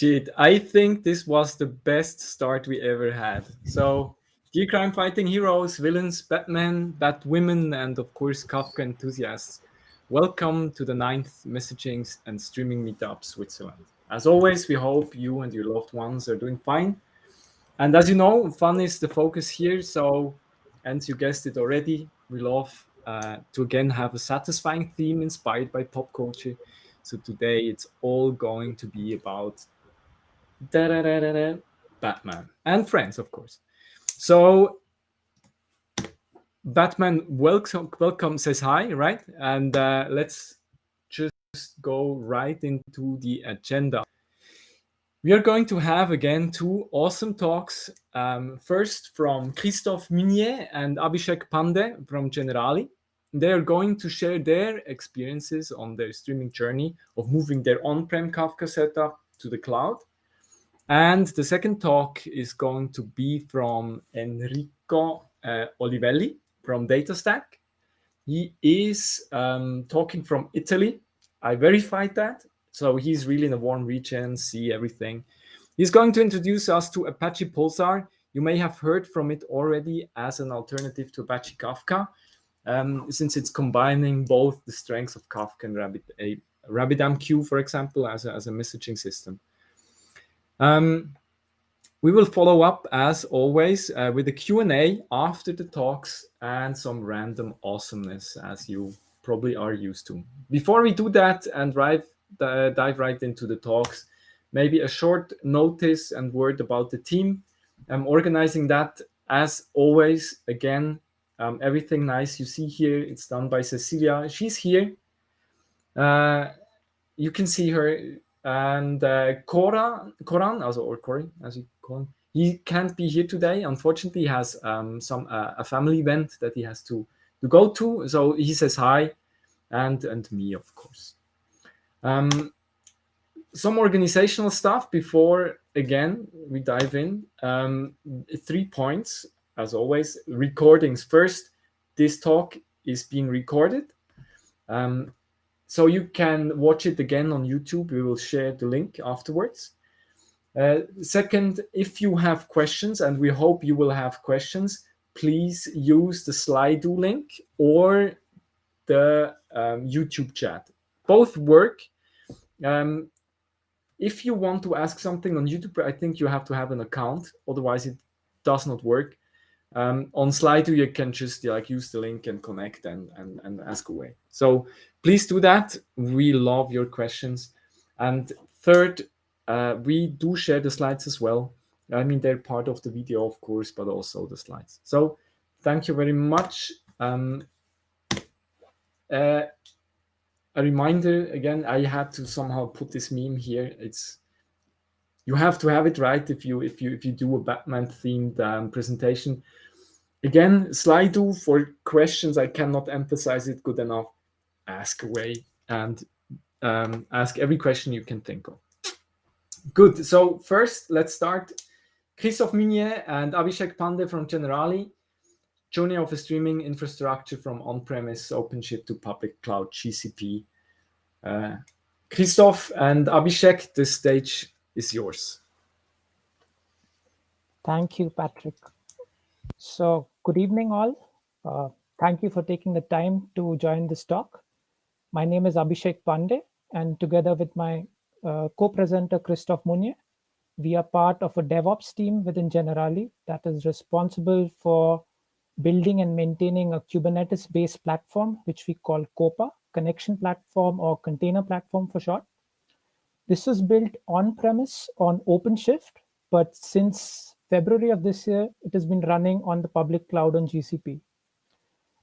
Shit, I think this was the best start we ever had. So, dear crime fighting heroes, villains, Batman, Batwomen, and of course Kafka enthusiasts, welcome to the ninth Messaging and Streaming Meetup Switzerland. As always, we hope you and your loved ones are doing fine. And as you know, fun is the focus here. So, and you guessed it already, we love to again have a satisfying theme inspired by pop culture. So today it's all going to be about da-da-da-da-da, Batman and friends, of course. So Batman welcome says hi, right? And let's just go right into the agenda. We are going to have again two awesome talks. First from Christophe Mugnier and Abhishek Pande from Generali. They are going to share their experiences on their streaming journey of moving their on-prem Kafka setup to the cloud. And the second talk is going to be from Enrico Olivelli from DataStax. He is talking from Italy. I verified that. So he's really in a warm region, see everything. He's going to introduce us to Apache Pulsar. You may have heard from it already as an alternative to Apache Kafka, since it's combining both the strengths of Kafka and RabbitMQ, for example, as a messaging system. We will follow up, as always, with a Q&A after the talks and some random awesomeness, as you probably are used to. Before we do that and dive right into the talks, maybe a short notice and word about the team. I'm organizing that, as always, again, everything nice you see here, it's done by Cecilia. She's here. You can see her. And Coran, or Cory, as you call him, he can't be here today. Unfortunately, he has a family event that he has to go to. So he says hi, and me, of course. Some organizational stuff before, again, we dive in. 3 points, as always. Recordings first. This talk is being recorded. So you can watch it again on YouTube. We will share the link afterwards. Second, if you have questions, and we hope you will have questions, please use the Slido link or the YouTube chat. Both work. If you want to ask something on YouTube, I think you have to have an account. Otherwise, it does not work. On Slido, you can just use the link and connect and ask away. So please do that. We love your questions. And third, we do share the slides as well. I mean, they're part of the video, of course, but also the slides. So thank you very much. A reminder, again, I had to somehow put this meme here. You have to have it right if you do a Batman themed presentation. Again, Slido for questions. I cannot emphasize it good enough. Ask away and ask every question you can think of. Good. So first, let's start. Christophe Mugnier and Abhishek Pande from Generali, journey of a streaming infrastructure from on-premise OpenShift to public cloud GCP. Christophe and Abhishek, the stage is yours. Thank you, Patrick. So good evening, all. Thank you for taking the time to join this talk. My name is Abhishek Pande, and together with my co-presenter, Christophe Mugnier, we are part of a DevOps team within Generali that is responsible for building and maintaining a Kubernetes-based platform, which we call COPA, Connection Platform or Container Platform for short. This was built on-premise on OpenShift, but since February of this year, it has been running on the public cloud on GCP.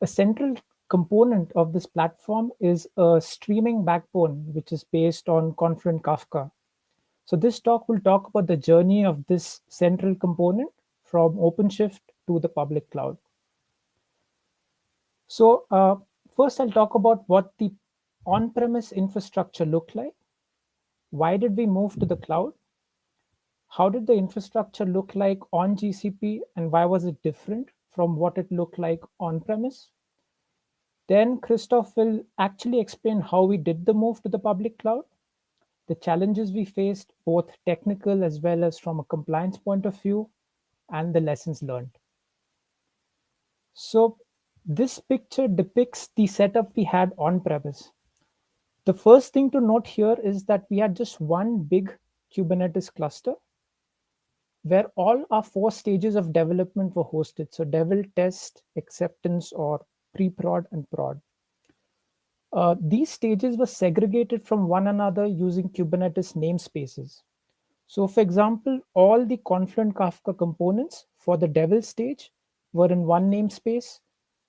A central component of this platform is a streaming backbone, which is based on Confluent Kafka. So this talk will talk about the journey of this central component from OpenShift to the public cloud. So first I'll talk about what the on-premise infrastructure looked like. Why did we move to the cloud? How did the infrastructure look like on GCP, and why was it different from what it looked like on-premise? Then Christophe will actually explain how we did the move to the public cloud. the challenges we faced, both technical as well as from a compliance point of view, and the lessons learned. So this picture depicts the setup we had on premise. The first thing to note here is that we had just one big Kubernetes cluster where all our four stages of development were hosted. So devel, test, acceptance, or pre-prod and prod. These stages were segregated from one another using Kubernetes namespaces. So for example, all the Confluent Kafka components for the devel stage were in one namespace.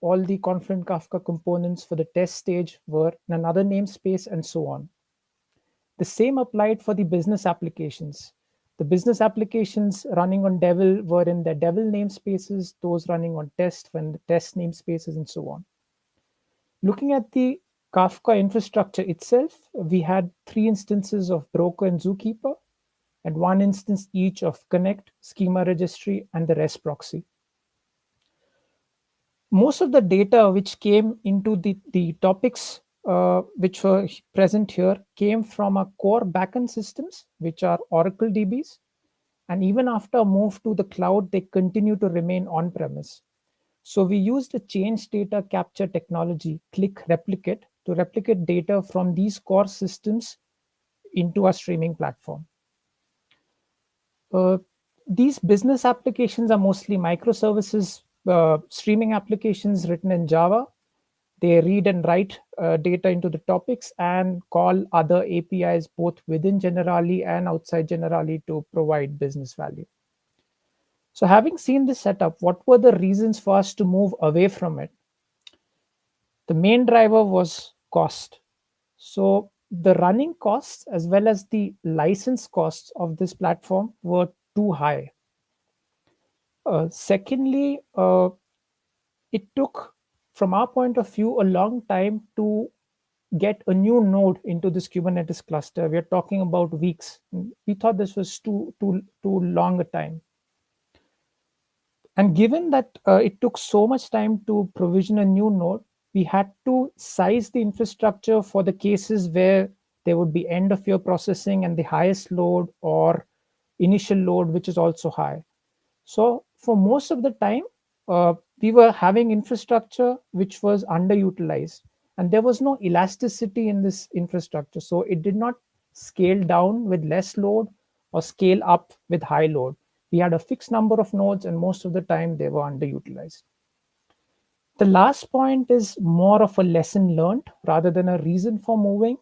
All the Confluent Kafka components for the test stage were in another namespace, and so on. The same applied for the business applications. The business applications running on devel were in their devel namespaces, those running on test were in the test namespaces, and so on. Looking at the Kafka infrastructure itself, we had three instances of Broker and Zookeeper, and one instance each of Connect, Schema Registry, and the REST proxy. Most of the data which came into the topics which were present here came from our core backend systems, which are Oracle DBs. And even after a move to the cloud, they continue to remain on-premise. So we used a change data capture technology, click replicate, to replicate data from these core systems into our streaming platform. These business applications are mostly microservices, streaming applications written in Java. They read and write data into the topics and call other APIs both within Generali and outside Generali to provide business value. So having seen this setup, what were the reasons for us to move away from it? The main driver was cost. So the running costs as well as the license costs of this platform were too high. Secondly, it took, from our point of view, a long time to get a new node into this Kubernetes cluster. We are talking about weeks. We thought this was too long a time. And given that it took so much time to provision a new node, we had to size the infrastructure for the cases where there would be end of year processing and the highest load, or initial load, which is also high. So for most of the time, we were having infrastructure which was underutilized, and there was no elasticity in this infrastructure. So it did not scale down with less load or scale up with high load. We had a fixed number of nodes, and most of the time they were underutilized. The last point is more of a lesson learned rather than a reason for moving.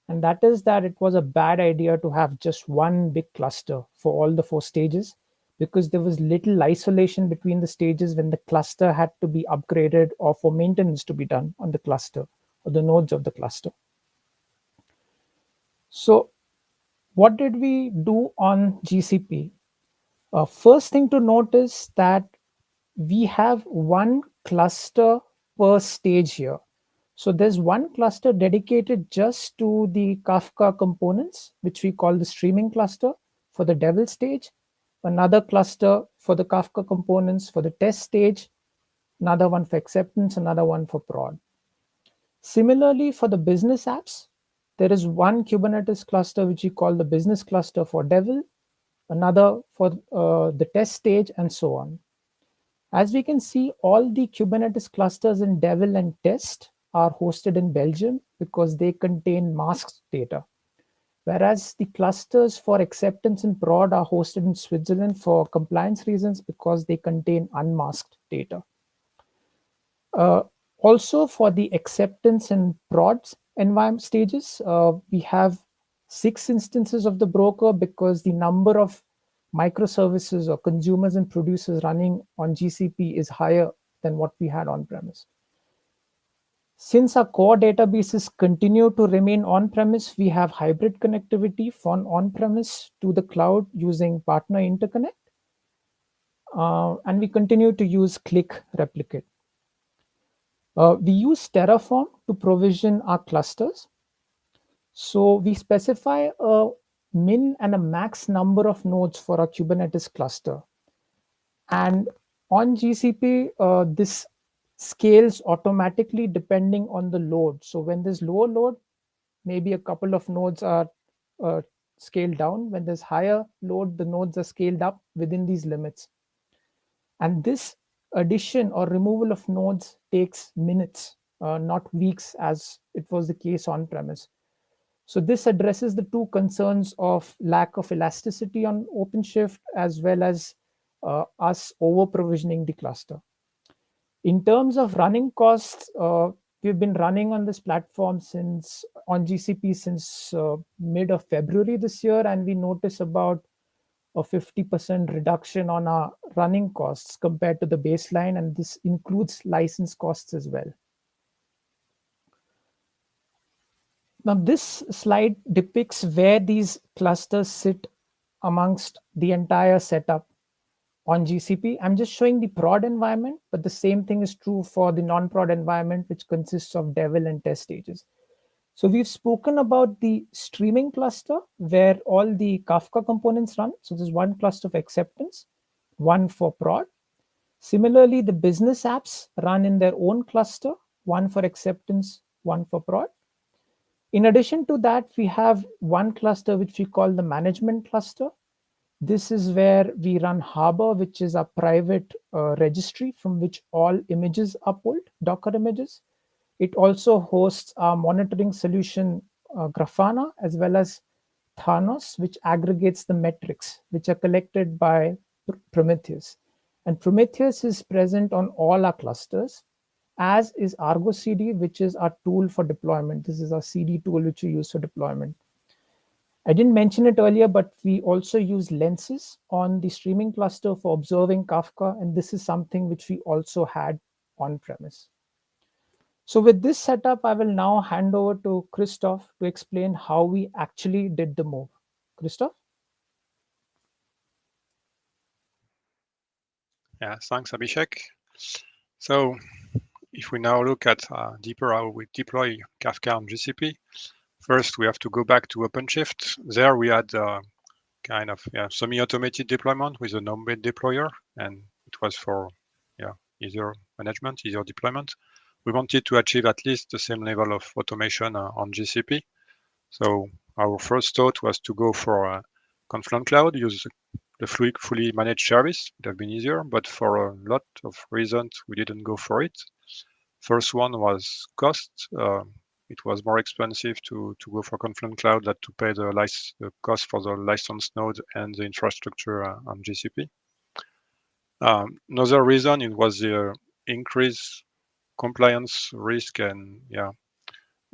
And that is that it was a bad idea to have just one big cluster for all the four stages, because there was little isolation between the stages when the cluster had to be upgraded or for maintenance to be done on the cluster or the nodes of the cluster. So what did we do on GCP? First thing to notice that we have one cluster per stage here. So there's one cluster dedicated just to the Kafka components, which we call the streaming cluster for the devel stage, another cluster for the Kafka components for the test stage, another one for acceptance, another one for prod. Similarly, for the business apps, there is one Kubernetes cluster which we call the business cluster for devel, another for the test stage, and so on. As we can see, all the Kubernetes clusters in devel and test are hosted in Belgium because they contain masked data, whereas the clusters for acceptance and prod are hosted in Switzerland for compliance reasons because they contain unmasked data. Also, for the acceptance and prod environment stages, we have 6 instances of the broker because the number of microservices or consumers and producers running on GCP is higher than what we had on premise. Since our core databases continue to remain on-premise, we have hybrid connectivity from on-premise to the cloud using partner interconnect, and we continue to use click replicate. We use Terraform to provision our clusters. So we specify a min and a max number of nodes for our Kubernetes cluster. And on GCP, this scales automatically depending on the load. So when there's lower load, maybe a couple of nodes are scaled down. When there's higher load, the nodes are scaled up within these limits. And this addition or removal of nodes takes minutes, not weeks, as it was the case on premise. So this addresses the two concerns of lack of elasticity on OpenShift, as well as us over provisioning the cluster. In terms of running costs, we've been running on this platform on GCP since mid of February this year, and we notice about a 50% reduction on our running costs compared to the baseline, and this includes license costs as well. Now, this slide depicts where these clusters sit amongst the entire setup on GCP. I'm just showing the prod environment, but the same thing is true for the non-prod environment, which consists of devel and test stages. So we've spoken about the streaming cluster, where all the Kafka components run. So there's one cluster of acceptance, one for prod. Similarly, the business apps run in their own cluster, one for acceptance, one for prod. In addition to that, we have one cluster which we call the management cluster. This is where we run Harbor, which is a private registry from which all images are pulled, Docker images. It also hosts our monitoring solution, Grafana, as well as Thanos, which aggregates the metrics which are collected by Prometheus. And Prometheus is present on all our clusters, as is Argo CD, which is our tool for deployment. This is our CD tool which we use for deployment. I didn't mention it earlier, but we also use lenses on the streaming cluster for observing Kafka, and this is something which we also had on premise. So with this setup, I will now hand over to Christophe to explain how we actually did the move. Christophe? Yeah, thanks, Abhishek. So if we now look at deeper how we deploy Kafka on GCP, first we have to go back to OpenShift. There we had kind of semi-automated deployment with a non-bid deployer, and it was for easier management, easier deployment. We wanted to achieve at least the same level of automation on GCP. So our first thought was to go for Confluent Cloud, use the fully managed service. It would have been easier, but for a lot of reasons, we didn't go for it. First one was cost. It was more expensive to go for Confluent Cloud than to pay the cost for the license node and the infrastructure on GCP. Another reason, it was the increased compliance risk and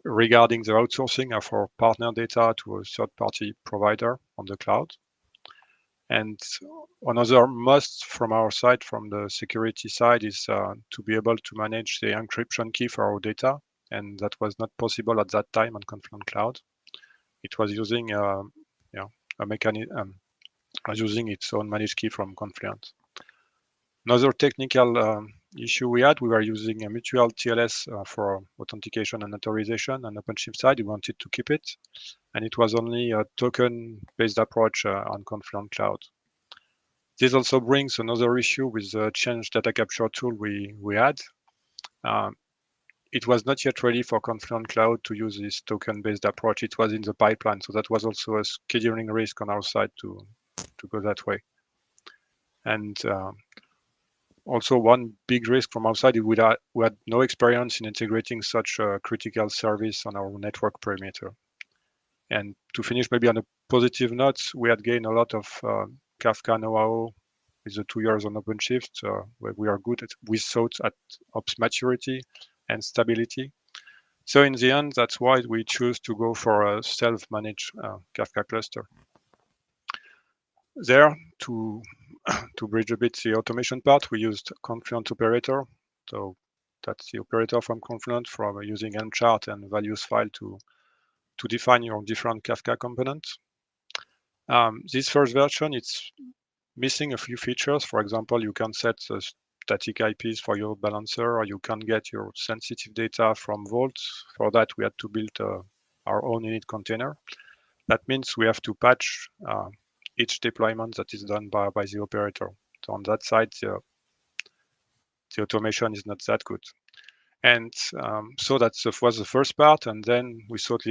regarding the outsourcing of our partner data to a third-party provider on the cloud. And another must from our side, from the security side, is to be able to manage the encryption key for our data, and that was not possible at that time on Confluent Cloud. It was using a mechanism, using its own managed key from Confluent. Another technical issue we were using a mutual TLS for authentication and authorization. On OpenShift side, we wanted to keep it, and it was only a token-based approach on Confluent Cloud. This also brings another issue with the change data capture tool we had. It was not yet ready for Confluent Cloud to use this token-based approach. It was in the pipeline, so that was also a scheduling risk on our side to go that way. And also one big risk from our side, we had no experience in integrating such a critical service on our network perimeter. And to finish maybe on a positive note, we had gained a lot of Kafka know-how with the 2 years on OpenShift, where we are good with thoughts at ops maturity and stability. So in the end, that's why we choose to go for a self-managed Kafka cluster. There, to bridge a bit the automation part, we used Confluent Operator. So that's the operator from Confluent, from using Helm chart and values file to define your different Kafka components. This first version, it's missing a few features. For example, you can set the static IPs for your balancer, or you can get your sensitive data from Vault. For that, we had to build our own init container. That means we have to patch each deployment that is done by the operator. So on that side, the automation is not that good. And so that was the first part. And then we thought,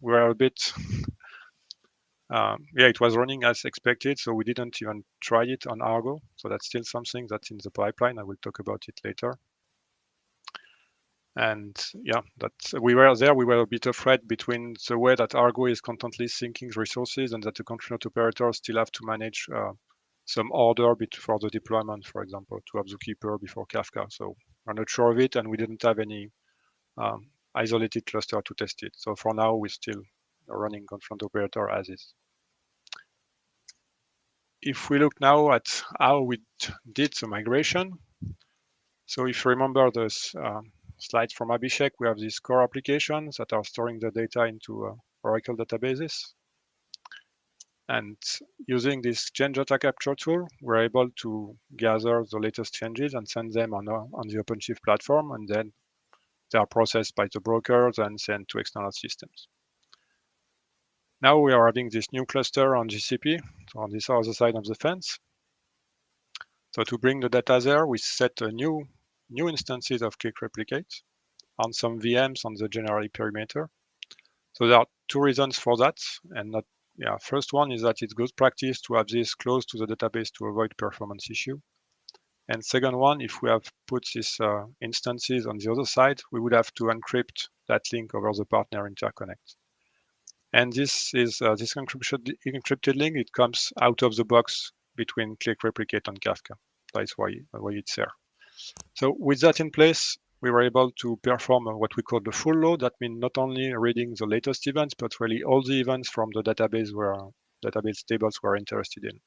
we were a bit, it was running as expected, so we didn't even try it on Argo. So that's still something that's in the pipeline. I will talk about it later. And yeah, we were a bit afraid between the way that Argo is constantly syncing resources and that the confluent operators still have to manage some order for the deployment, for example, to have Zookeeper before Kafka. So we're not sure of it, and we didn't have any isolated cluster to test it. So for now, we're still running confluent operator as is. If we look now at how we did the migration, so if you remember this slides from Abhishek, we have these core applications that are storing the data into Oracle databases. And using this change data capture tool, we're able to gather the latest changes and send them on the OpenShift platform, and then they are processed by the brokers and sent to external systems. Now we are adding this new cluster on GCP, so on this other side of the fence. So to bring the data there, we set a new instances of Click Replicate on some VMs on the Generali perimeter. So there are two reasons for that, and first one is that it's good practice to have this close to the database to avoid performance issue. And second one, if we have put these instances on the other side, we would have to encrypt that link over the partner interconnect. And this is this encrypted link. It comes out of the box between Click Replicate and Kafka. That's why it's there. So with that in place, we were able to perform what we call the full load. That means not only reading the latest events, but really all the events from the database tables we're interested in.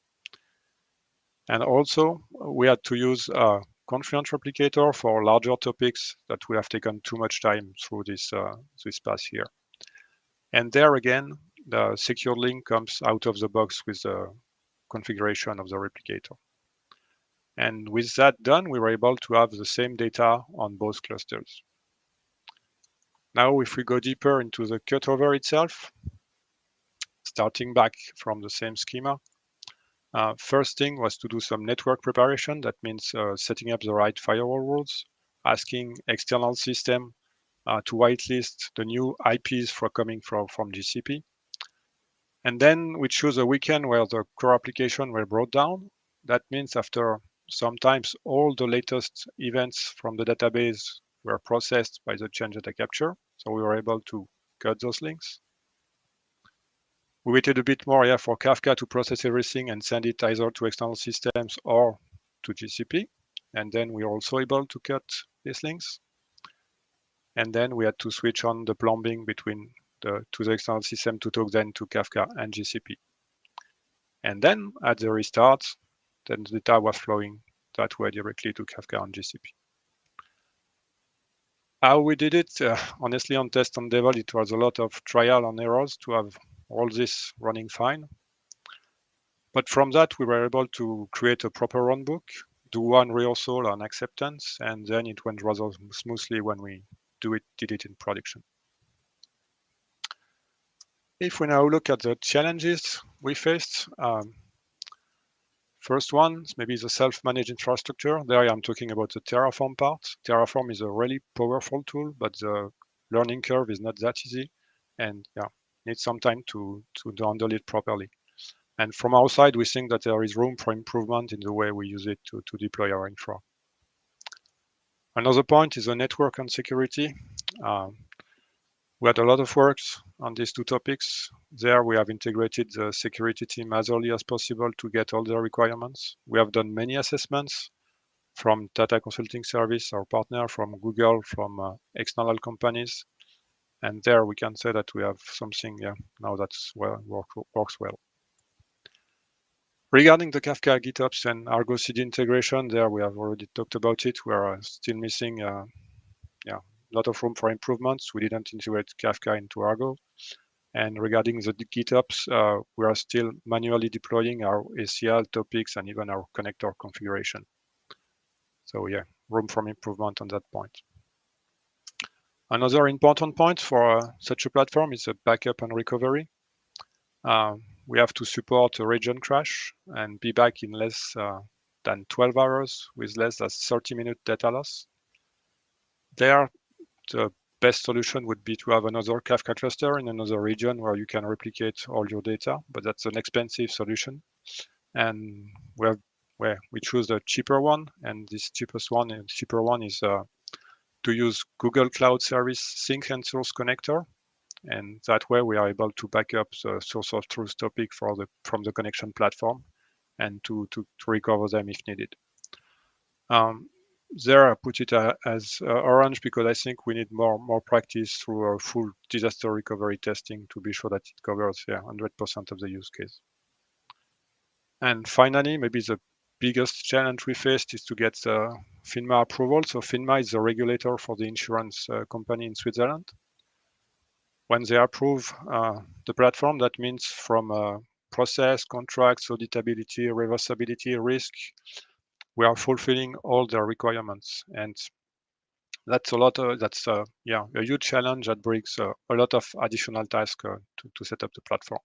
And also, we had to use a Confluent replicator for larger topics that would have taken too much time through this path here. And there again, the secure link comes out of the box with the configuration of the replicator. And with that done, we were able to have the same data on both clusters. Now, if we go deeper into the cutover itself, starting back from the same schema, first thing was to do some network preparation. That means setting up the right firewall rules, asking external system to whitelist the new IPs coming from GCP. And then we choose a weekend where the core application were brought down. That means after sometimes all the latest events from the database were processed by the change data capture. So we were able to cut those links. We waited a bit more for Kafka to process everything and send it either to external systems or to GCP. And then we are also able to cut these links. And then we had to switch on the plumbing between to the external system to talk then to Kafka and GCP. And then at the restart, then the data was flowing that way directly to Kafka and GCP. How we did it, honestly, on test on Devel, it was a lot of trial and errors to have all this running fine. But from that, we were able to create a proper runbook, do one rehearsal on acceptance, and then it went rather smoothly when we did it in production. If we now look at the challenges we faced, first one is maybe the self-managed infrastructure. There I'm talking about the Terraform part. Terraform is a really powerful tool, but the learning curve is not that easy, and needs some time to handle it properly. And from our side, we think that there is room for improvement in the way we use it to deploy our infra. Another point is the network and security. We had a lot of work on these two topics. There we have integrated the security team as early as possible to get all the requirements. We have done many assessments from Data Consulting Service, our partner, from Google, from external companies. And there we can say that we have something now that's works well. Regarding the Kafka GitOps and Argo CD integration, there we have already talked about it. We are still missing a lot of room for improvements. We didn't integrate Kafka into Argo. And regarding the GitOps, we are still manually deploying our ACL topics and even our connector configuration. So room for improvement on that point. Another important point for such a platform is the backup and recovery. We have to support a region crash and be back in less than 12 hours with less than 30-minute data loss. There, the best solution would be to have another Kafka cluster in another region where you can replicate all your data, but that's an expensive solution. And we choose the cheaper one, and this cheaper one is to use Google Cloud Service Sync and Source Connector, and that way we are able to back up the source of truth topic from the connection platform and to recover them if needed. There I put it as orange because I think we need more practice through a full disaster recovery testing to be sure that it covers 100% of the use case. And finally, maybe the biggest challenge we faced is to get FINMA approval. So FINMA is the regulator for the insurance company in Switzerland. When they approve the platform, that means from process, contracts, auditability, reversibility, risk, we are fulfilling all the requirements. And that's a huge challenge that brings a lot of additional tasks to set up the platform.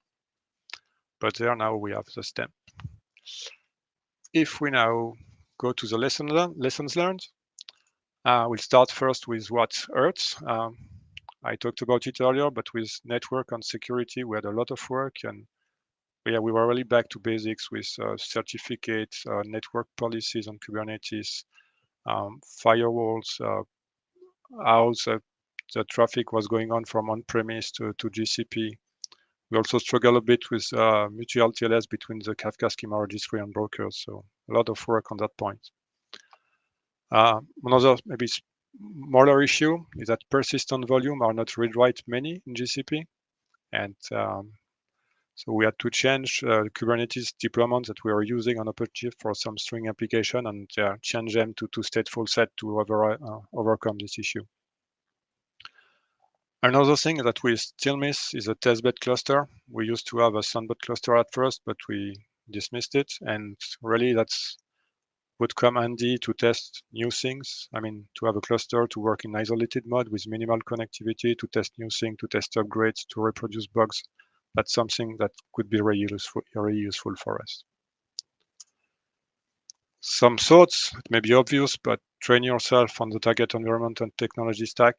But there now we have the stamp. If we now go to the lessons learned, we'll start first with what hurts. I talked about it earlier, but with network and security, we had a lot of work, and we were really back to basics with certificates, network policies on Kubernetes, firewalls, how the traffic was going on from on-premise to GCP. We also struggle a bit with mutual TLS between the Kafka schema registry and brokers, so a lot of work on that point. Another maybe smaller issue is that persistent volume are not read-write many in GCP, and so we had to change Kubernetes deployments that we were using on OpenShift for some string application and change them to stateful set to overcome this issue. Another thing that we still miss is a testbed cluster. We used to have a Sunbed cluster at first, but we dismissed it. And really would come handy to test new things. I mean, to have a cluster to work in isolated mode with minimal connectivity, to test new things, to test upgrades, to reproduce bugs. That's something that could be really useful for us. Some thoughts, it may be obvious, but train yourself on the target environment and technology stack.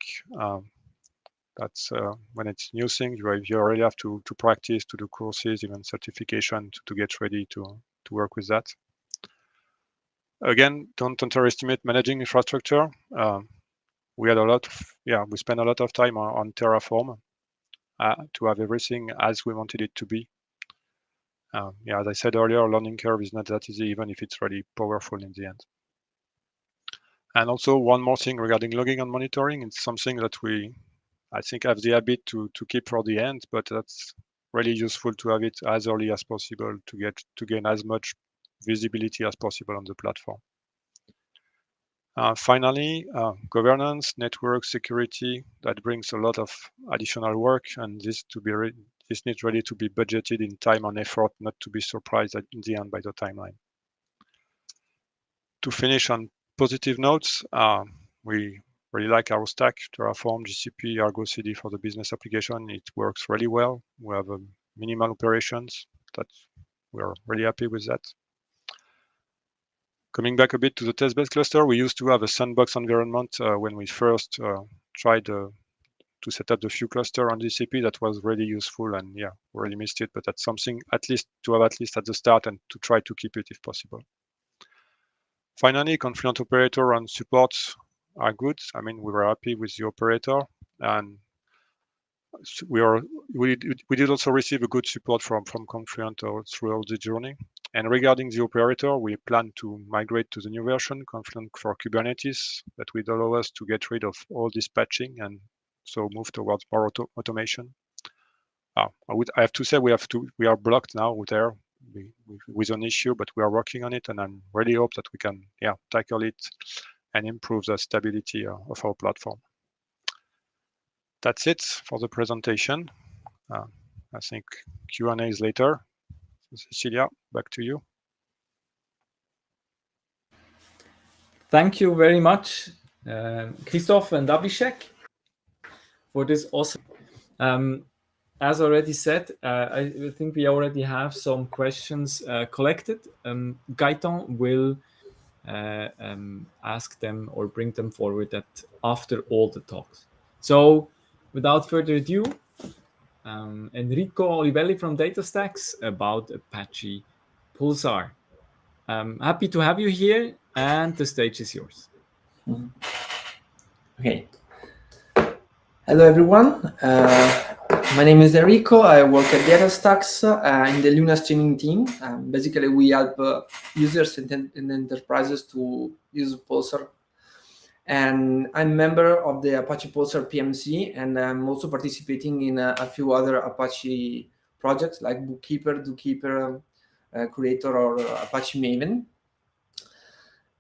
That's when it's new thing, you really have to practice, to do courses, even certification to get ready to work with that. Again, don't underestimate managing infrastructure. We spent a lot of time on Terraform to have everything as we wanted it to be. As I said earlier, learning curve is not that easy, even if it's really powerful in the end. And also one more thing regarding logging and monitoring, it's something that I think have the habit to keep for the end, but that's really useful to have it as early as possible to gain as much visibility as possible on the platform. Finally, governance, network security, that brings a lot of additional work, and this needs really to be budgeted in time and effort, not to be surprised in the end by the timeline. To finish on positive notes, we really like our stack, Terraform, GCP, Argo CD for the business application. It works really well. We have minimal operations. We're really happy with that. Coming back a bit to the test-based cluster, we used to have a sandbox environment when we first tried to set up the few cluster on GCP. That was really useful, and we really missed it. But that's something at least at the start, and to try to keep it if possible. Finally, Confluent operator and support are good. I mean, we were happy with the operator, and we did also receive a good support from Confluent throughout the journey. And regarding the operator, we plan to migrate to the new version, Confluent for Kubernetes, that would allow us to get rid of all this patching and so move towards more automation. I have to say we are blocked now there with an issue, but we are working on it, and I'm really hope that we can tackle it and improve the stability of our platform. That's it for the presentation. I think Q&A is later. Cecilia, back to you. Thank you very much, Christophe and Abhishek, for this awesome. As already said, I think we already have some questions collected. Gaetan will ask them or bring them forward after all the talks. So without further ado, Enrico Olivelli from DataStax about Apache Pulsar. Happy to have you here, and the stage is yours. Okay. Hello, everyone. My name is Enrico. I work at DataStax in the Luna streaming team. Basically, we help users and enterprises to use Pulsar. And I'm a member of the Apache Pulsar PMC, and I'm also participating in a few other Apache projects like Bookkeeper, Zookeeper, Creator, or Apache Maven.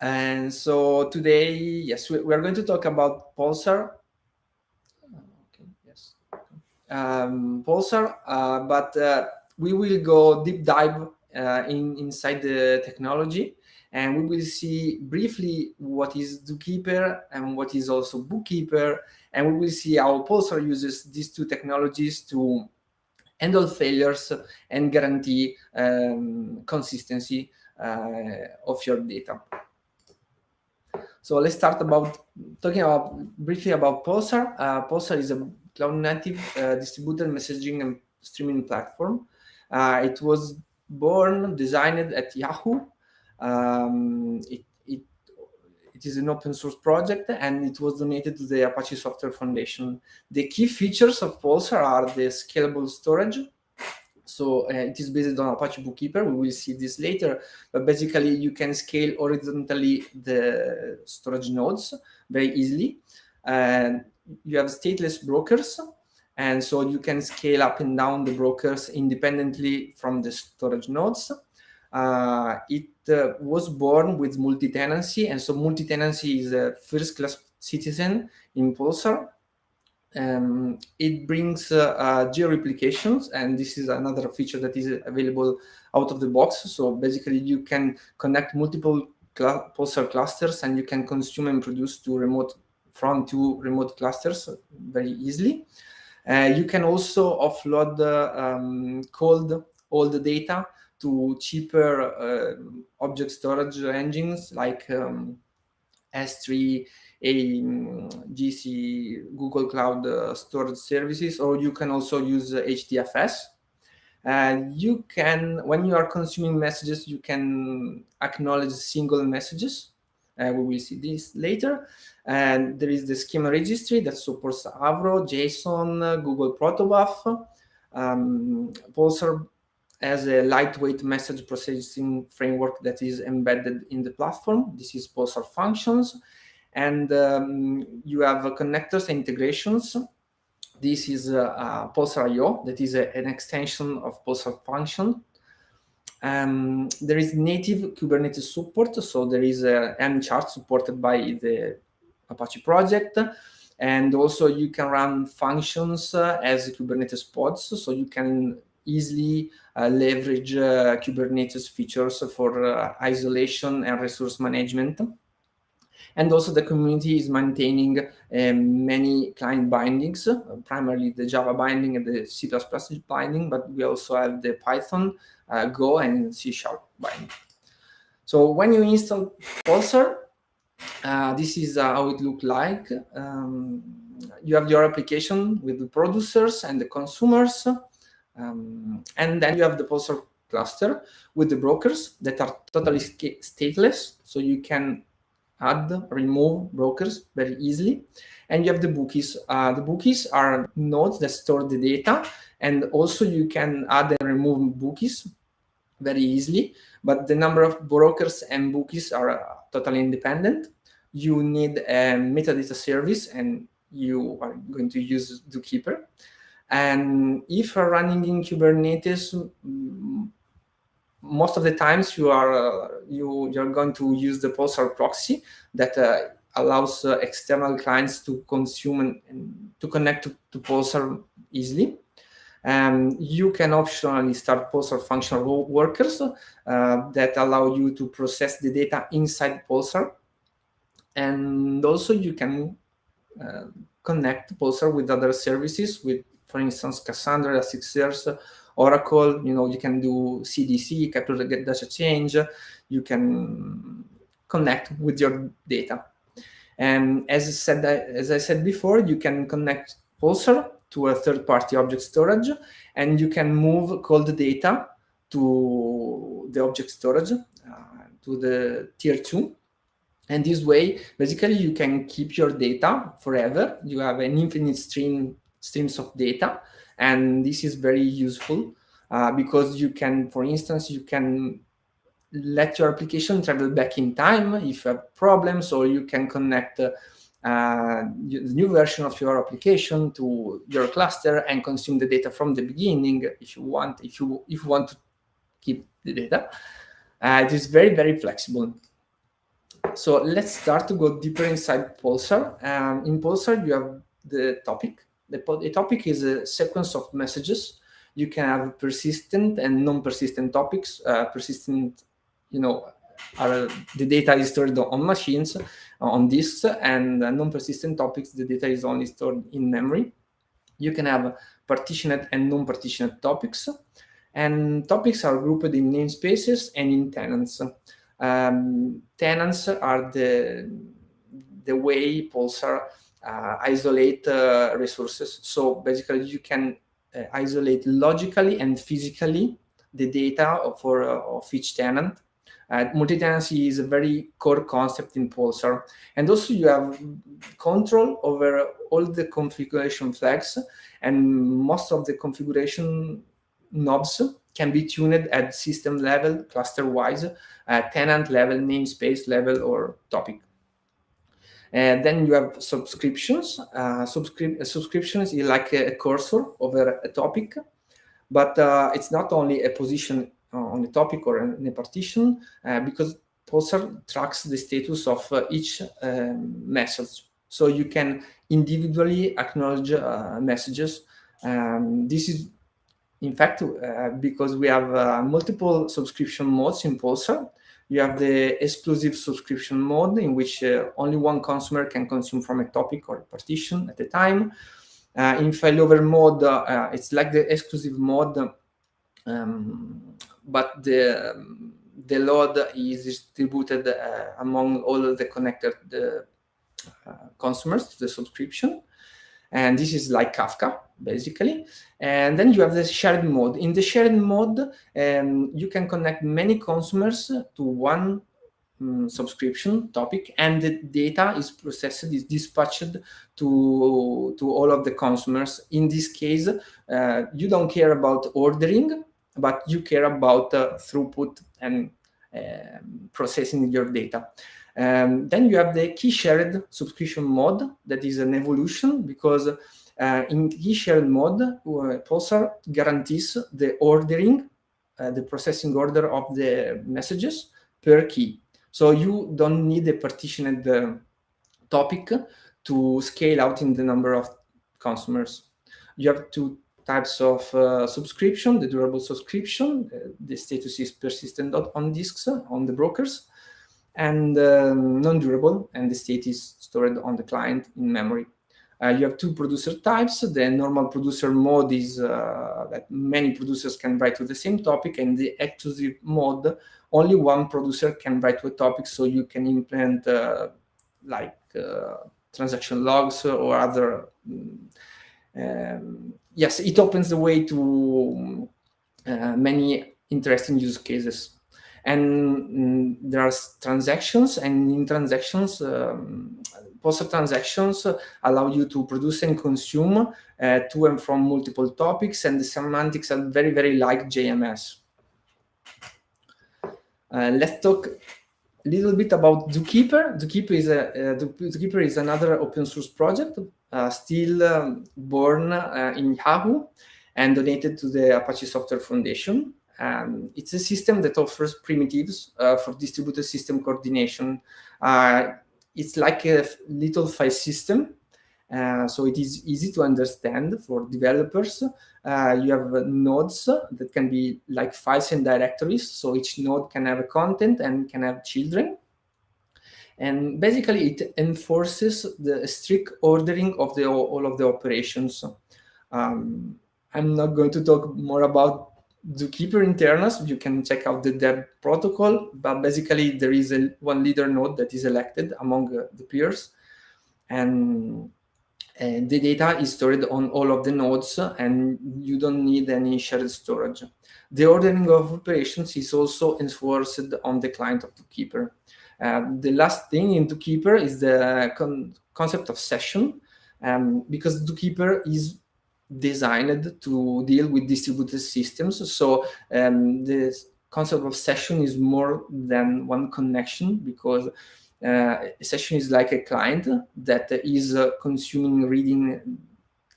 And so today, yes, we are going to talk about Pulsar. Pulsar, but we will go deep dive inside the technology, and we will see briefly what is Zookeeper and what is also Bookkeeper, and we will see how Pulsar uses these two technologies to handle failures and guarantee consistency of your data. So let's start talking briefly about Pulsar. Pulsar is a cloud-native distributed messaging and streaming platform. It was designed at Yahoo. It is an open source project, and it was donated to the Apache Software Foundation. The key features of Pulsar are the scalable storage. So it is based on Apache Bookkeeper. We will see this later, but basically you can scale horizontally the storage nodes very easily. You have stateless brokers, and so you can scale up and down the brokers independently from the storage nodes. It was born with multi-tenancy, and so multi-tenancy is a first-class citizen in Pulsar. It brings geo-replications, and this is another feature that is available out of the box. So basically you can connect multiple Pulsar clusters, and you can consume and produce from two remote clusters very easily. You can also offload all the data to cheaper object storage engines like S3, GC, Google Cloud storage services, or you can also use HDFS. You can, when you are consuming messages, you can acknowledge single messages. We will see this later. And there is the schema registry that supports Avro, JSON, Google Protobuf. Pulsar has a lightweight message processing framework that is embedded in the platform. This is Pulsar Functions. And you have connectors and integrations. This is Pulsar IO, that is an extension of Pulsar Function. There is native Kubernetes support, so there is a mchart supported by the Apache project, and also you can run functions as Kubernetes pods, so you can easily leverage Kubernetes features for isolation and resource management. And also the community is maintaining many client bindings, primarily the Java binding and the C++ binding, but we also have the Python, Go, and C# binding. So when you install Pulsar, this is how it looks like. You have your application with the producers and the consumers, and then you have the Pulsar cluster with the brokers that are totally stateless, so you can add, remove brokers very easily. And you have the bookies. The bookies are nodes that store the data, and also you can add and remove bookies very easily, but the number of brokers and bookies are totally independent. You need a metadata service, and you are going to use Zookeeper. And if you're running in Kubernetes, most of the times you're going to use the Pulsar proxy that allows external clients to consume and to connect to Pulsar easily. You can optionally start Pulsar functional workers that allow you to process the data inside Pulsar. And also you can connect Pulsar with other services, with, for instance, Cassandra, Elasticsearch, Oracle. You can do CDC, capture the data change. You can connect with your data. And as I said before, you can connect Pulsar to a third-party object storage, and you can move cold data to the object storage, to the tier 2. And this way, basically, you can keep your data forever. You have an infinite streams of data, and this is very useful because you can, for instance, you can let your application travel back in time if you have problems, or you can connect the new version of your application to your cluster and consume the data from the beginning if you want. If you want to keep the data, it is very, very flexible. So let's start to go deeper inside Pulsar. In Pulsar, you have the topic. The topic is a sequence of messages. You can have persistent and non-persistent topics. Persistent, are the data is stored on machines, on disks, and non-persistent topics, the data is only stored in memory. You can have partitioned and non-partitioned topics, and topics are grouped in namespaces and in tenants. Tenants are the way Pulsar isolate resources. So basically, you can isolate logically and physically the data of each tenant. Multi-tenancy is a very core concept in Pulsar. And also you have control over all the configuration flags, and most of the configuration knobs can be tuned at system level, cluster-wise, tenant level, namespace level, or topic. And then you have subscriptions. Subscriptions is like a cursor over a topic, but it's not only a position on the topic or in a partition, because Pulsar tracks the status of each message. So you can individually acknowledge messages. This is, in fact, because we have multiple subscription modes in Pulsar. You have the exclusive subscription mode, in which only one consumer can consume from a topic or a partition at a time. In failover mode, it's like the exclusive mode, but the load is distributed among all of the connected consumers to the subscription. And this is like Kafka, basically. And then you have the shared mode. In the shared mode, you can connect many consumers to one subscription topic, and the data is processed, is dispatched to all of the consumers. In this case, you don't care about ordering, but you care about throughput and processing your data. Then you have the key shared subscription mode. That is an evolution, because in key shared mode, Pulsar guarantees the ordering, the processing order of the messages per key. So you don't need a partitioned topic to scale out in the number of consumers. You have two types of subscription: the durable subscription, the status is persistent on disks, on the brokers, and non-durable, and the state is stored on the client in memory. You have two producer types. The normal producer mode is that many producers can write to the same topic, and the exclusive mode, only one producer can write to a topic, so you can implement transaction logs or other. Yes, it opens the way to many interesting use cases. And there are transactions, and in transactions, Pulsar transactions allow you to produce and consume to and from multiple topics, and the semantics are very, very like JMS. Let's talk a little bit about Zookeeper. Zookeeper is another open source project, still born in Yahoo and donated to the Apache Software Foundation. It's a system that offers primitives for distributed system coordination. It's like a little file system, so it is easy to understand for developers. You have nodes that can be like files and directories, so each node can have a content and can have children. And basically, it enforces the strict ordering of all of the operations. I'm not going to talk more about Zookeeper internals. You can check out the dev protocol, but basically there is one leader node that is elected among the peers, and the data is stored on all of the nodes, and you don't need any shared storage. The ordering of operations is also enforced on the client of Zookeeper. The last thing in Zookeeper is the concept of session, because Zookeeper is designed to deal with distributed systems. So the concept of session is more than one connection, because a session is like a client that is consuming, reading,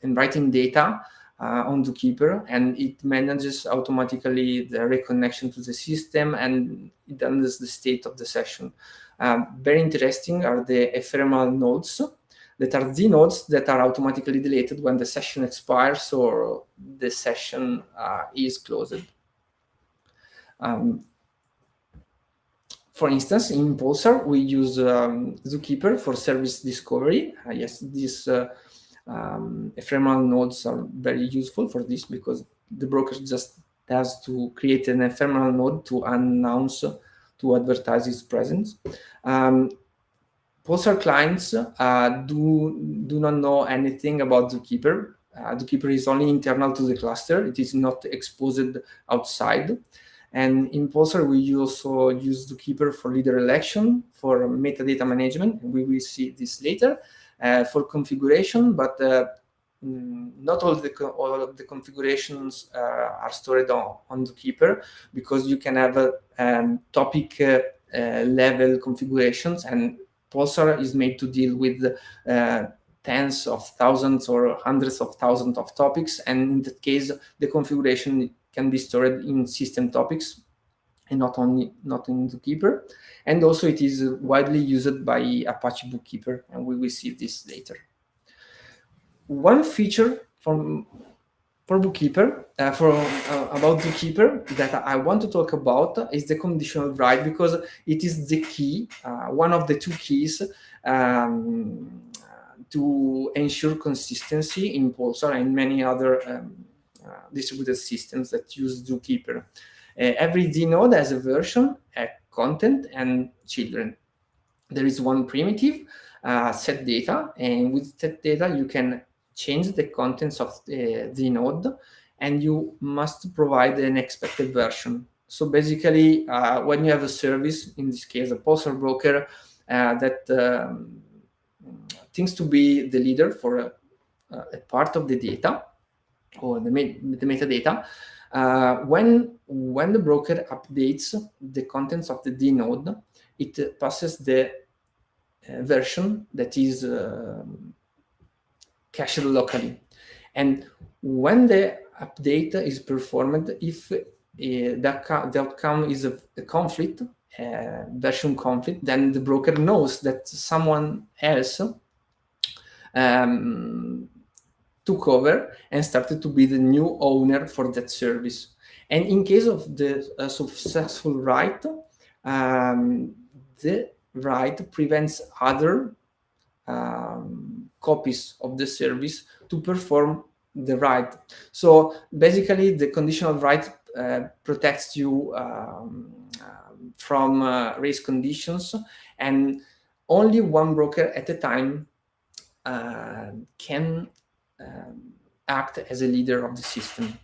and writing data on Zookeeper, and it manages automatically the reconnection to the system, and it handles the state of the session. Very interesting are the ephemeral nodes, that are the nodes that are automatically deleted when the session expires or the session is closed. For instance, in Pulsar, we use Zookeeper for service discovery. Yes, these ephemeral nodes are very useful for this, because the broker just has to create an ephemeral node to announce, to advertise its presence. Pulsar clients do not know anything about Zookeeper. Zookeeper is only internal to the cluster. It is not exposed outside. And in Pulsar, we also use Zookeeper for leader election, for metadata management, and we will see this later, for configuration, but not all of the configurations are stored on Zookeeper, because you can have topic level configurations, and Pulsar is made to deal with tens of thousands or hundreds of thousands of topics, and in that case, the configuration can be stored in system topics and not in Zookeeper. And also it is widely used by Apache Bookkeeper, and we will see this later. One feature for Bookkeeper, about Zookeeper that I want to talk about is the conditional write, because it is the key, one of the two keys to ensure consistency in Pulsar and many other distributed systems that use Zookeeper. Every D node has a version, a content, and children. There is one primitive, set data, and with set data you can change the contents of the node, and you must provide an expected version. So basically, when you have a service, in this case a Pulsar broker, that thinks to be the leader for a part of the data, or the metadata, when the broker updates the contents of the D node, it passes the version that is cached locally. And when the update is performed, if the outcome is a conflict, version conflict, then the broker knows that someone else took over and started to be the new owner for that service. And in case of the successful write, the write prevents other copies of the service to perform the write. So basically, the conditional write protects you from race conditions, and only one broker at a time can act as a leader of the system.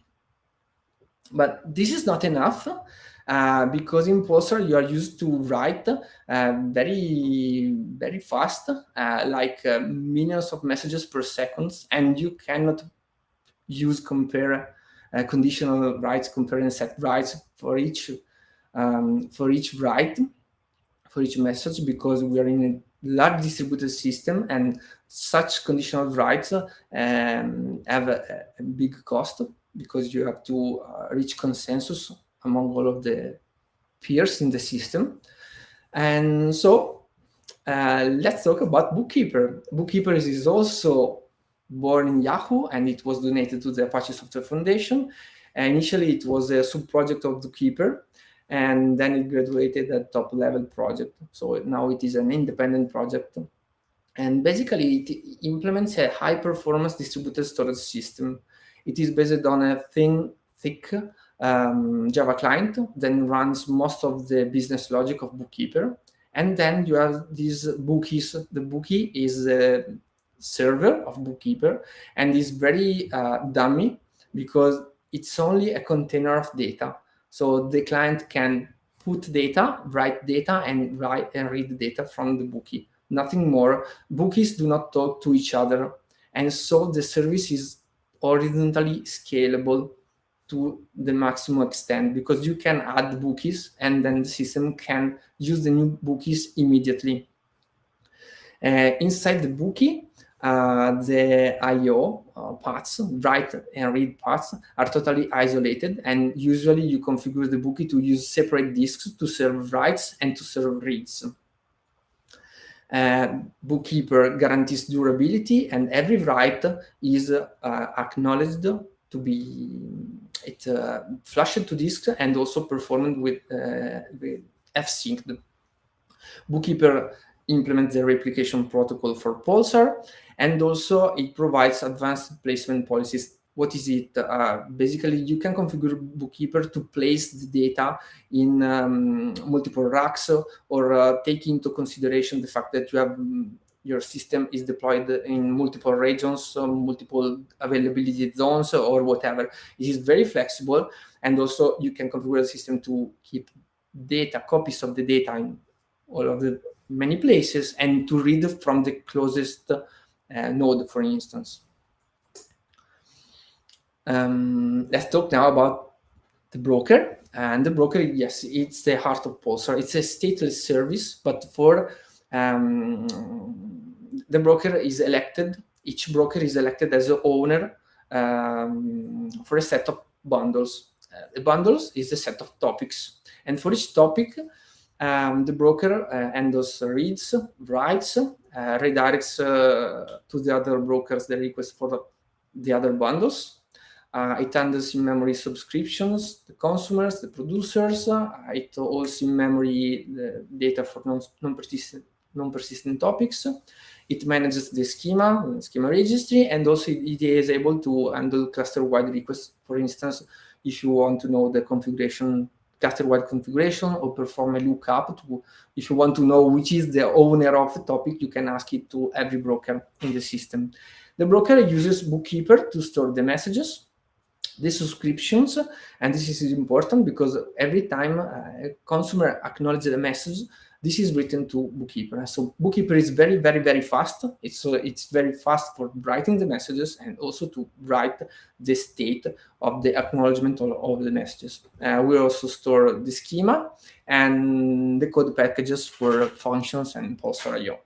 But this is not enough, because in Pulsar you are used to write very, very fast, like millions of messages per second, and you cannot use compare conditional writes, compare and set writes for each write, for each message, because we are in a large distributed system, and such conditional writes have a big cost, because you have to reach consensus among all of the peers in the system. And so let's talk about Bookkeeper. Bookkeeper is also born in Yahoo, and it was donated to the Apache Software Foundation. Initially, it was a sub-project of Zookeeper, and then it graduated a top-level project. So now it is an independent project. And basically, it implements a high-performance distributed storage system. It is based on a thin, thick Java client, then runs most of the business logic of Bookkeeper. And then you have these bookies. The bookie is the server of Bookkeeper, and is very dummy because it's only a container of data. So the client can put data, write data, and write and read data from the bookie. Nothing more. Bookies do not talk to each other, and so the service is horizontally scalable to the maximum extent, because you can add bookies and then the system can use the new bookies immediately. Inside the bookie, the I/O paths, write and read paths, are totally isolated, and usually you configure the bookie to use separate disks to serve writes and to serve reads. Bookkeeper guarantees durability, and every write is acknowledged to be flushed to disk and also performed with f-synced. Bookkeeper implements the replication protocol for Pulsar, and also it provides advanced placement policies. What is it? Basically, you can configure Bookkeeper to place the data in multiple racks, or take into consideration the fact that you have your system is deployed in multiple regions, multiple availability zones, or whatever. It is very flexible, and also you can configure the system to keep data, copies of the data in all of the many places, and to read from the closest node, for instance. Let's talk now about the broker. And the broker, yes, it's the heart of Pulsar. It's a stateless service, but for the broker is elected. Each broker is elected as an owner for a set of bundles. The bundles is a set of topics, and for each topic, the broker handles reads, writes, redirects to the other brokers the request for the other bundles. It handles in-memory subscriptions, the consumers, the producers. It holds in-memory the data for non-persistent topics. It manages the schema registry, and also it is able to handle cluster-wide requests. For instance, if you want to know the configuration, cluster-wide configuration, or perform a lookup, if you want to know which is the owner of the topic, you can ask it to every broker in the system. The broker uses Bookkeeper to store the messages, the subscriptions, and this is important because every time a consumer acknowledges a message, this is written to Bookkeeper. So Bookkeeper is very, very, very fast. It's very fast for writing the messages and also to write the state of the acknowledgement of the messages. We also store the schema and the code packages for functions and Pulsar.io.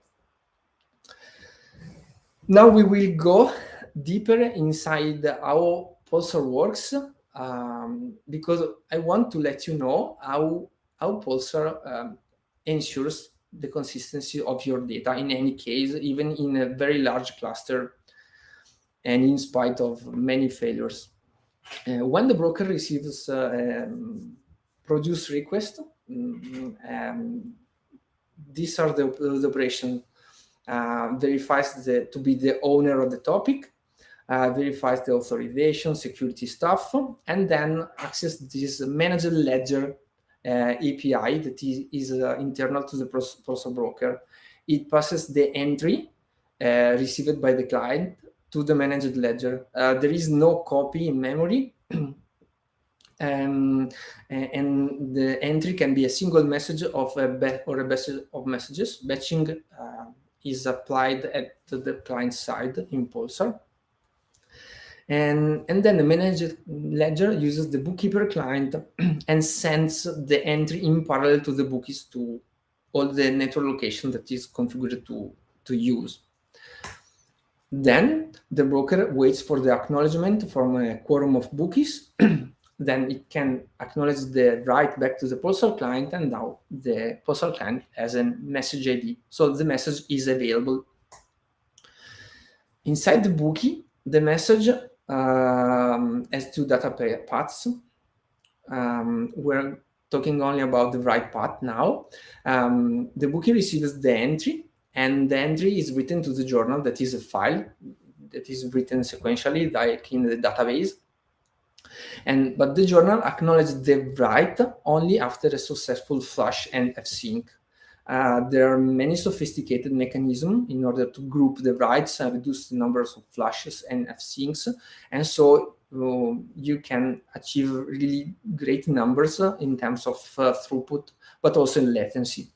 Now we will go deeper inside how Pulsar works, because I want to let you know how Pulsar ensures the consistency of your data in any case, even in a very large cluster and in spite of many failures. When the broker receives produce request, these are the operation. Verifies to be the owner of the topic, verifies the authorization, security stuff, and then access this managed ledger API that is internal to the Pulsar broker. It passes the entry received by the client to the managed ledger. There is no copy in memory, and the entry can be a single message or a batch of messages. Batching is applied at the client side in Pulsar. And then the managed ledger uses the Bookkeeper client and sends the entry in parallel to the bookies to all the network location that is configured to use. Then the broker waits for the acknowledgement from a quorum of bookies. Then it can acknowledge the write back to the Pulsar client, and now the Pulsar client has a message ID. So the message is available. Inside the bookie, the message has two data paths. We're talking only about the write path now. The bookie receives the entry, and the entry is written to the journal, that is a file that is written sequentially, like in the database. But the journal acknowledges the write only after a successful flush and f-sync. There are many sophisticated mechanisms in order to group the writes and reduce the numbers of flushes and fsinks, and so you can achieve really great numbers in terms of throughput, but also in latency.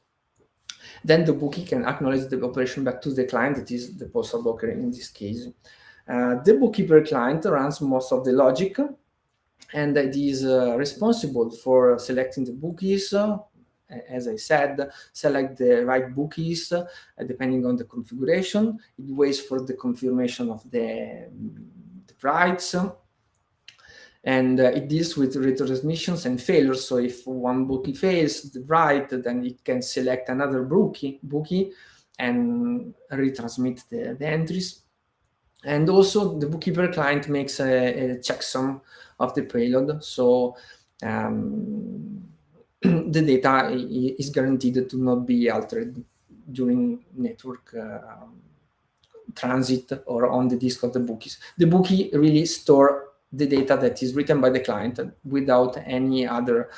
Then the bookie can acknowledge the operation back to the client, that is the postal broker in this case. The bookkeeper client runs most of the logic, and it is responsible for selecting the bookies. As I said, select the right bookies depending on the configuration. It waits for the confirmation of the writes, and it deals with retransmissions and failures. So if one bookie fails the write, then it can select another bookie and retransmit the entries. And also the bookkeeper client makes a checksum of the payload, so the data is guaranteed to not be altered during network transit or on the disk of the bookies. The bookie really store the data that is written by the client without any other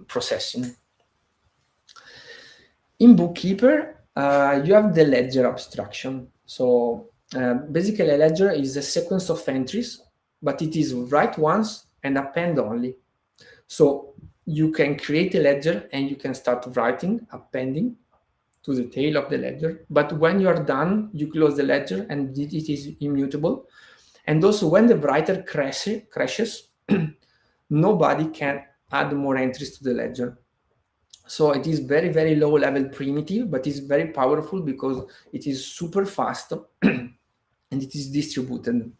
processing. In Bookkeeper, you have the ledger abstraction. So basically a ledger is a sequence of entries, but it is write once and append only. So you can create a ledger and you can start writing, appending to the tail of the ledger. But when you are done, you close the ledger and it is immutable. And also when the writer crashes, nobody can add more entries to the ledger. So it is very, very low level primitive, but it's very powerful because it is super fast and it is distributed.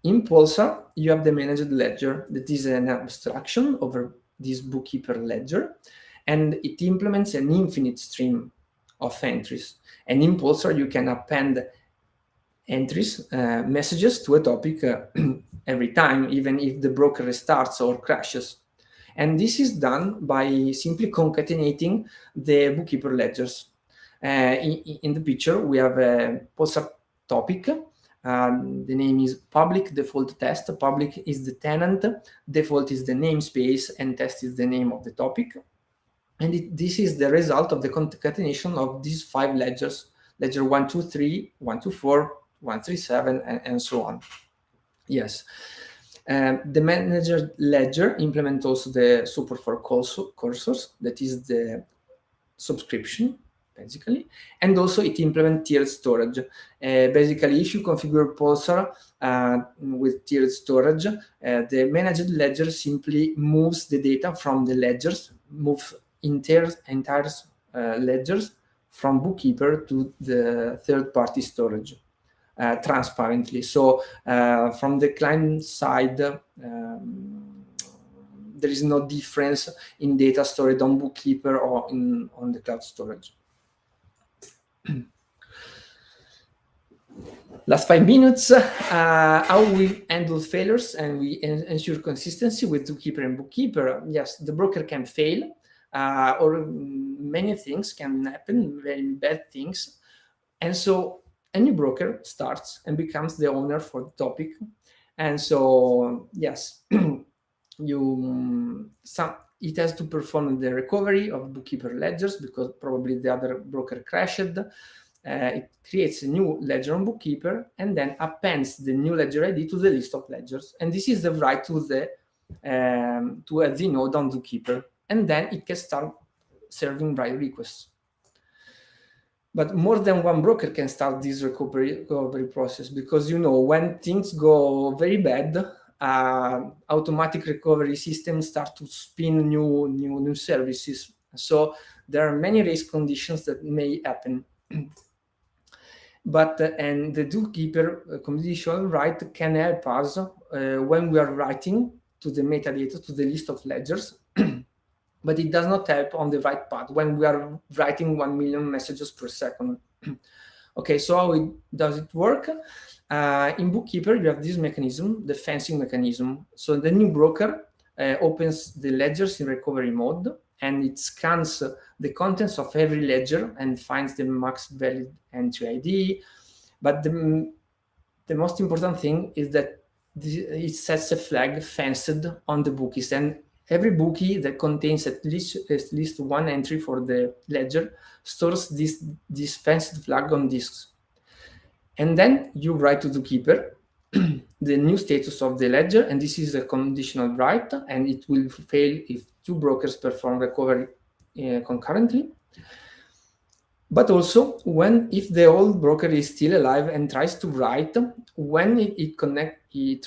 In Pulsar, you have the managed ledger that is an abstraction over this bookkeeper ledger, and it implements an infinite stream of entries. And in Pulsar, you can append entries, messages to a topic every time, even if the broker restarts or crashes. And this is done by simply concatenating the bookkeeper ledgers. In the picture, we have a Pulsar topic. The name is public default test. Public is the tenant, default is the namespace, and test is the name of the topic. And this is the result of the concatenation of these 5 ledgers, ledger 123, 124, 137, and so on. Yes. The manager ledger implements also the support for cursors, that is the subscription, basically, and also it implements tiered storage. Basically, if you configure Pulsar with tiered storage, the managed ledger simply moves the data from the ledgers, moves entire ledgers from Bookkeeper to the third-party storage. Transparently. So from the client side, there is no difference in data stored on Bookkeeper or on the cloud storage. Last 5 minutes, how we handle failures and we ensure consistency with Zookeeper and Bookkeeper. Yes, the broker can fail, or many things can happen, very bad things. And so a new broker starts and becomes the owner for the topic. And so, yes, it has to perform the recovery of Bookkeeper ledgers because probably the other broker crashed. It creates a new ledger on Bookkeeper and then appends the new ledger ID to the list of ledgers. And this is the write to the node on Zookeeper. And then it can start serving write requests. But more than one broker can start this recovery process because, you know, when things go very bad, automatic recovery systems start to spin new services. So there are many race conditions that may happen. But and the Zookeeper conditional write can help us when we are writing to the metadata to the list of ledgers. But it does not help on the write path when we are writing 1 million messages per second. Okay, so how does it work? In Bookkeeper, you have this mechanism, the fencing mechanism. So the new broker opens the ledgers in recovery mode, and it scans the contents of every ledger and finds the max valid entry ID. But the most important thing is that it sets a flag fenced on the bookies, and Every bookie that contains at least one entry for the ledger stores this fancy flag on disks. And then you write to Zookeeper the new status of the ledger, and this is a conditional write, and it will fail if two brokers perform recovery concurrently. But also, if the old broker is still alive and tries to write, when it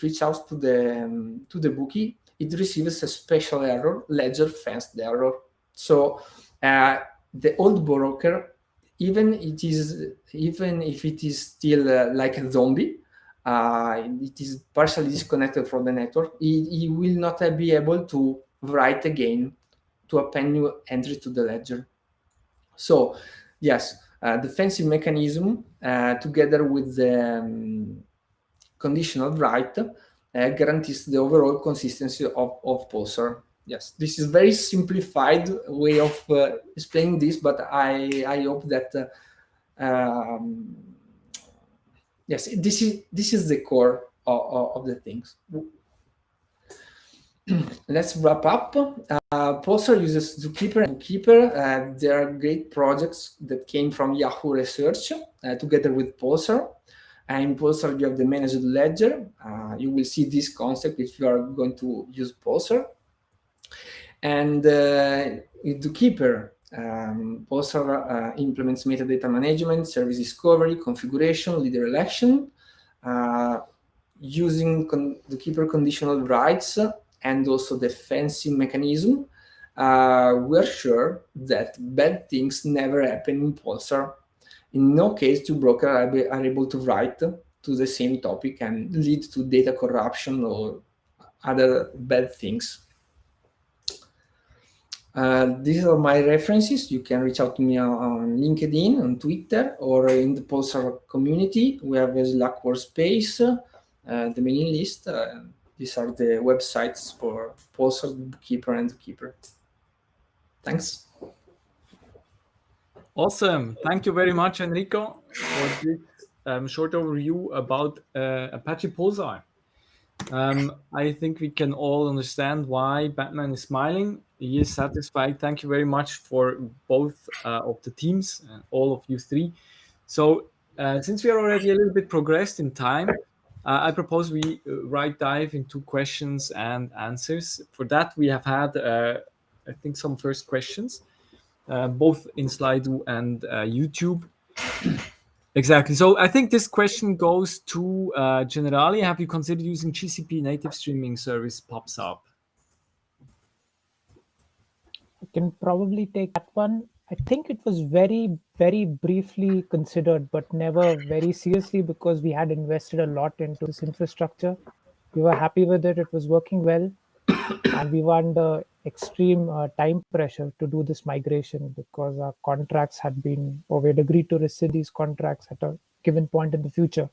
reaches out to the bookie, it receives a special error, ledger fenced error. So the old broker, even if it is still like a zombie, it is partially disconnected from the network, it will not be able to write again to append new entries to the ledger. So yes, the fencing mechanism together with the conditional write guarantees the overall consistency of Pulsar. Yes, this is very simplified way of explaining this, but I hope that yes, this is the core of the things. Let's wrap up. Pulsar uses Zookeeper and Bookkeeper. There are great projects that came from Yahoo Research together with Pulsar. In Pulsar, you have the managed ledger. You will see this concept if you are going to use Pulsar. And with Zookeeper, Pulsar implements metadata management, service discovery, configuration, leader election, using Zookeeper conditional writes and also the fencing mechanism. We're sure that bad things never happen in Pulsar. In no case two brokers are able to write to the same topic and lead to data corruption or other bad things. These are my references. You can reach out to me on LinkedIn, on Twitter, or in the Pulsar community. We have a Slack workspace, the mailing list. These are the websites for Pulsar, Bookkeeper, and Zookeeper. Thanks. Awesome. Thank you very much, Enrico, for this short overview about Apache Pulsar. I think we can all understand why Batman is smiling. He is satisfied. Thank you very much for both of the teams, all of you three. So since we are already a little bit progressed in time, I propose we right dive into questions and answers. For that, we have had, I think, some first questions, both in Slido and YouTube. Exactly. So I think this question goes to Generali. Have you considered using GCP native streaming service pops up? I can probably take that one. I think it was very, very briefly considered, but never very seriously because we had invested a lot into this infrastructure. We were happy with it. It was working well. And we were under extreme time pressure to do this migration because our contracts had been, or we had agreed to rescind these contracts at a given point in the future.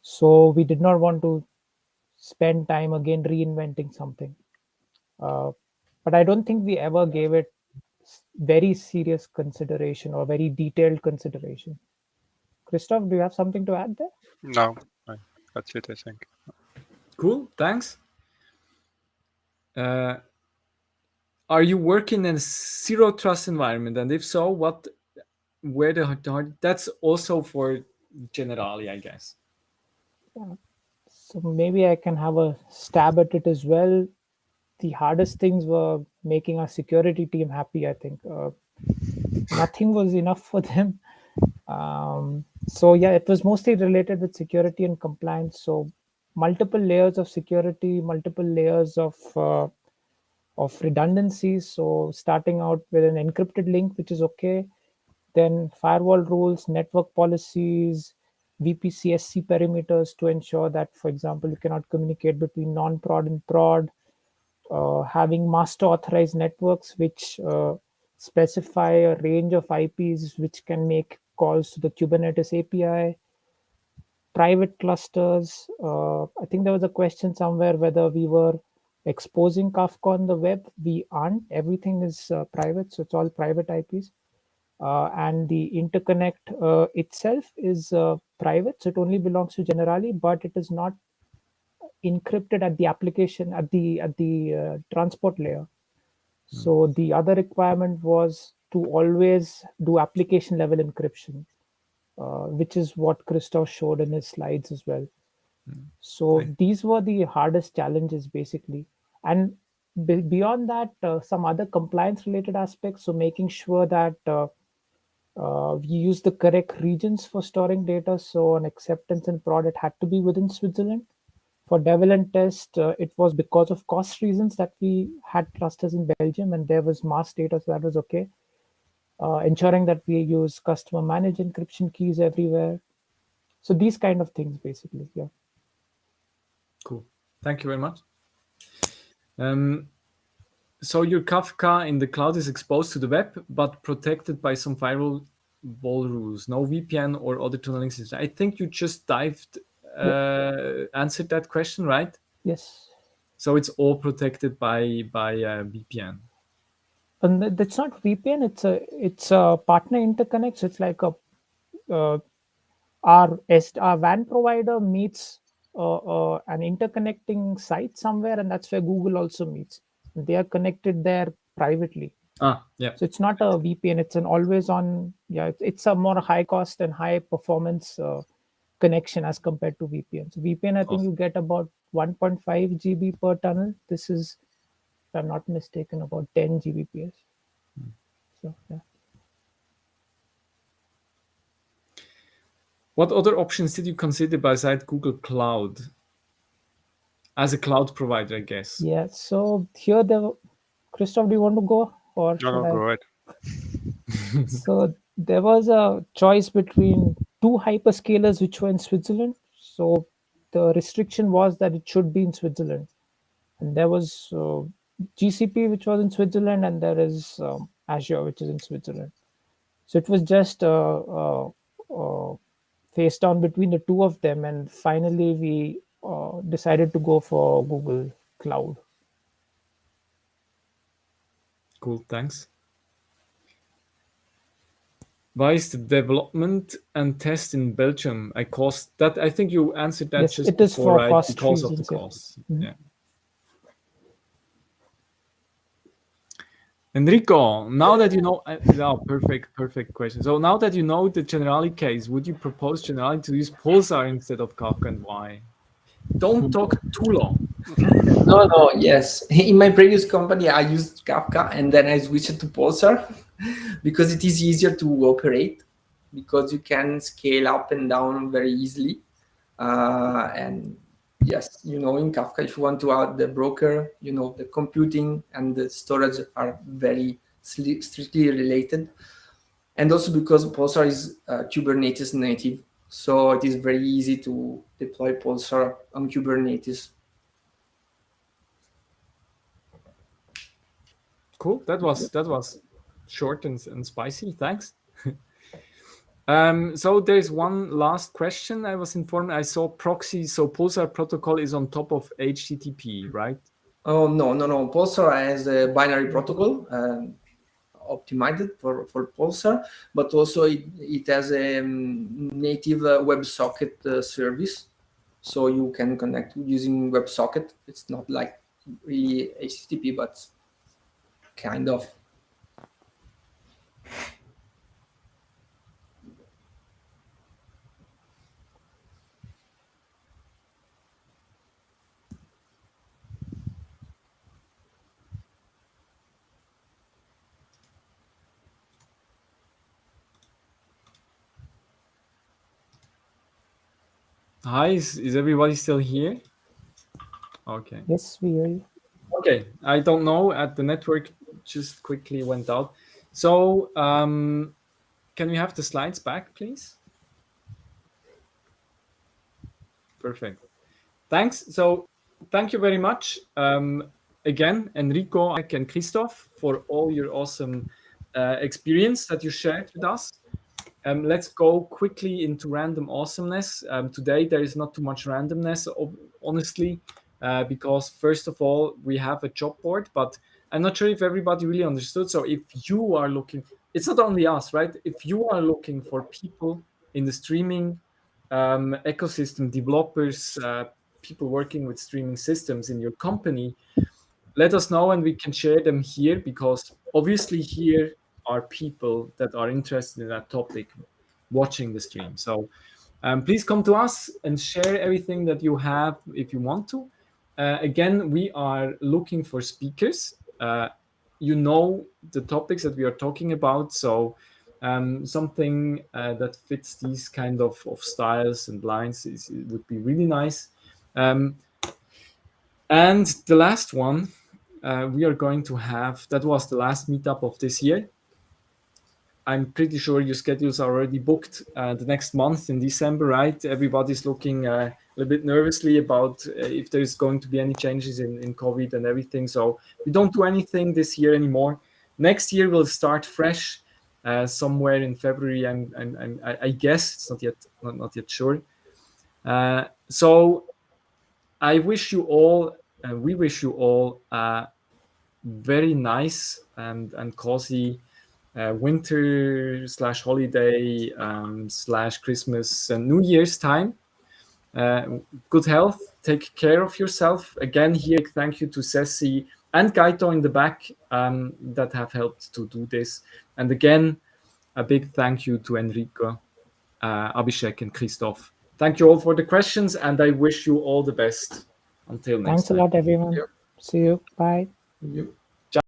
So we did not want to spend time again reinventing something. But I don't think we ever gave it very serious consideration or very detailed consideration. Christophe, do you have something to add there? No, that's it, I think. Cool, thanks. Are you working in a zero trust environment? And if so, where the that's also for Generali, I guess. Yeah. So maybe I can have a stab at it as well. The hardest things were making our security team happy, I think. Nothing was enough for them. So yeah, it was mostly related with security and compliance. So multiple layers of security, multiple layers of redundancies. So starting out with an encrypted link, which is okay. Then firewall rules, network policies, VPC-SC perimeters to ensure that, for example, you cannot communicate between non-prod and prod. Having master authorized networks which specify a range of IPs which can make calls to the Kubernetes API, private clusters. I think there was a question somewhere whether we were exposing Kafka on the web. We aren't. Everything is private, so it's all private IPs. And the interconnect itself is private, so it only belongs to Generali, but it is not encrypted at the application at the transport layer. So the other requirement was to always do application level encryption, which is what Christophe showed in his slides as well. So Right. these were the hardest challenges basically. And beyond that, some other compliance related aspects. So making sure that we use the correct regions for storing data. So an acceptance and prod, it had to be within Switzerland. For devel and test, it was because of cost reasons that we had clusters in Belgium and there was mass data, so that was okay. Ensuring that we use customer managed encryption keys everywhere. So these kind of things basically, yeah. Cool. Thank you very much. So your Kafka in the cloud is exposed to the web, but protected by some firewall rules, no VPN or other tunneling system. I think you just answered that question, right? Yes. So it's all protected by VPN. And that's not VPN. It's a partner interconnect. So it's like our WAN provider meets an interconnecting site somewhere, and that's where Google also meets. They are connected there privately. Yeah. So it's not a VPN. It's an always on. Yeah, it's a more high cost and high performance connection as compared to VPN. So VPN, I think you get about 1.5 GB per tunnel. This is, if I'm not mistaken, about 10 Gbps. So yeah. What other options did you consider besides Google Cloud as a cloud provider, I guess? Yeah. So here, Christophe, do you want to go or should No, I? go ahead. So there was a choice between two hyperscalers which were in Switzerland. So the restriction was that it should be in Switzerland. And there was GCP, which was in Switzerland, and there is Azure, which is in Switzerland. So it was just face down between the two of them. And finally, we decided to go for Google Cloud. Cool, thanks. Why is the development and test in Belgium a cost? That I think you answered that Yes, just it is before, for right? cost Because of the reasons, yeah. cost. Yeah. Enrico, now that you know, perfect question. So now that you know the Generali case, would you propose Generali to use Pulsar instead of Kafka, and why? Don't talk too long. No, yes. In my previous company, I used Kafka and then I switched to Pulsar because it is easier to operate, because you can scale up and down very easily. And yes, in Kafka, if you want to add the broker, the computing and the storage are very strictly related. And also because Pulsar is Kubernetes native, so it is very easy to deploy Pulsar on Kubernetes. Cool. That was short and spicy. Thanks. So there's one last question. I was informed. I saw proxy. So Pulsar protocol is on top of HTTP, right? Oh no. Pulsar has a binary protocol optimized for Pulsar, but also it has a native WebSocket service, so you can connect using WebSocket. It's not like really HTTP, but kind of. Hi, is everybody still here? Okay. Yes, we hear you. Okay, I don't know. At the network just quickly went out. So can we have the slides back, please? Perfect. Thanks. So thank you very much again, Enrico and Christophe, for all your awesome experience that you shared with us. Let's go quickly into random awesomeness. Today there is not too much randomness, honestly, because first of all we have a job board, but I'm not sure if everybody really understood. So if you are looking, it's not only us, right? If you are looking for people in the streaming ecosystem, developers, people working with streaming systems in your company, let us know and we can share them here, because obviously here are people that are interested in that topic watching the stream. So please come to us and share everything that you have if you want to. Again, we are looking for speakers. You know the topics that we are talking about, so something that fits these kind of styles and lines it would be really nice. And the last one we are going to have, that was the last meetup of this year. I'm pretty sure your schedules are already booked the next month in December, right? Everybody's looking a little bit nervously about if there's going to be any changes in COVID and everything. So we don't do anything this year anymore. Next year we'll start fresh somewhere in February. I guess it's not yet sure. So I wish you all, we wish you all very nice and cozy winter / holiday / Christmas and New Year's time. Good health. Take care of yourself. Again, here, thank you to Ceci and Gaito in the back that have helped to do this. And again, a big thank you to Enrico, Abhishek, and Christophe. Thank you all for the questions, and I wish you all the best. Until next Thanks time. a lot, everyone. Yep. See you. Bye. Yep.